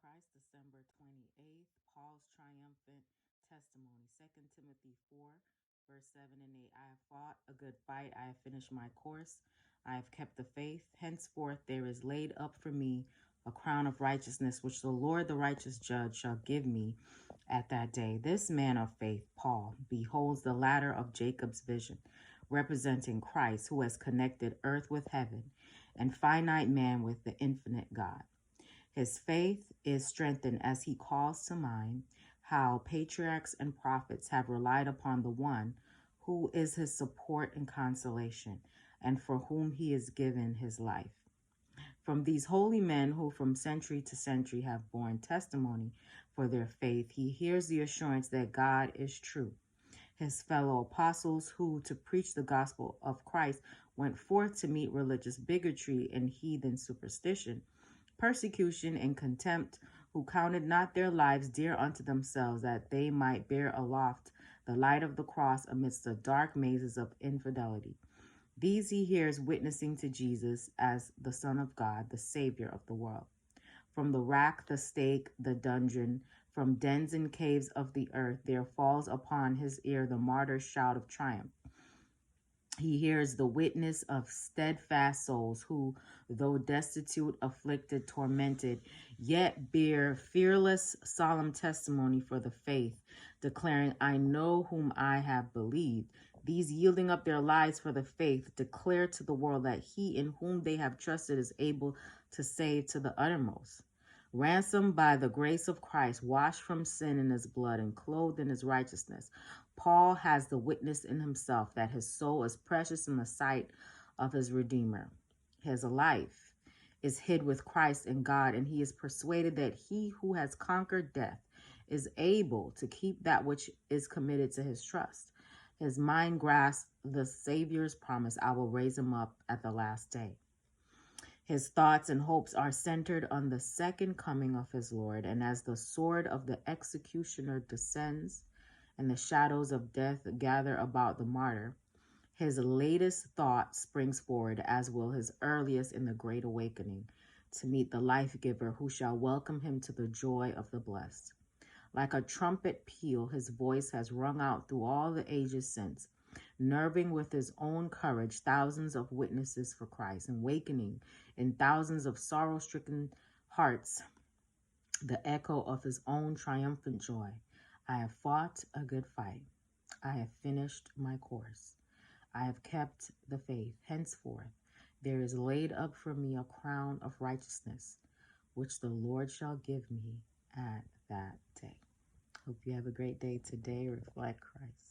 Christ, December 28th, Paul's triumphant testimony. 2 Timothy 4, verse 7 and 8. I have fought a good fight. I have finished my course. I have kept the faith. Henceforth there is laid up for me a crown of righteousness, which the Lord, the righteous judge, shall give me at that day. This man of faith, Paul, beholds the ladder of Jacob's vision, representing Christ, who has connected earth with heaven and finite man with the infinite God. His faith is strengthened as he calls to mind how patriarchs and prophets have relied upon the one who is his support and consolation, and for whom he has given his life. From these holy men who from century to century have borne testimony for their faith, he hears the assurance that God is true. His fellow apostles who, to preach the gospel of Christ, went forth to meet religious bigotry and heathen superstition, persecution and contempt, who counted not their lives dear unto themselves, that they might bear aloft the light of the cross amidst the dark mazes of infidelity. These he hears witnessing to Jesus as the Son of God, the Savior of the world. From the rack, the stake, the dungeon, from dens and caves of the earth, there falls upon his ear the martyr's shout of triumph. He hears the witness of steadfast souls who, though destitute, afflicted, tormented, yet bear fearless, solemn testimony for the faith, declaring, I know whom I have believed. These, yielding up their lives for the faith, declare to the world that he in whom they have trusted is able to save to the uttermost. Ransomed by the grace of Christ, washed from sin in his blood, and clothed in his righteousness, Paul has the witness in himself that his soul is precious in the sight of his Redeemer. His life is hid with Christ in God, and he is persuaded that he who has conquered death is able to keep that which is committed to his trust. His mind grasps the Savior's promise, I will raise him up at the last day. His thoughts and hopes are centered on the second coming of his Lord, and as the sword of the executioner descends and the shadows of death gather about the martyr, his latest thought springs forward, as will his earliest in the great awakening, to meet the life giver who shall welcome him to the joy of the blessed. Like a trumpet peal, his voice has rung out through all the ages since, nerving with his own courage thousands of witnesses for Christ, and wakening in thousands of sorrow-stricken hearts the echo of his own triumphant joy. I have fought a good fight. I have finished my course. I have kept the faith. Henceforth, there is laid up for me a crown of righteousness, which the Lord shall give me at that day. Hope you have a great day today. Reflect Christ.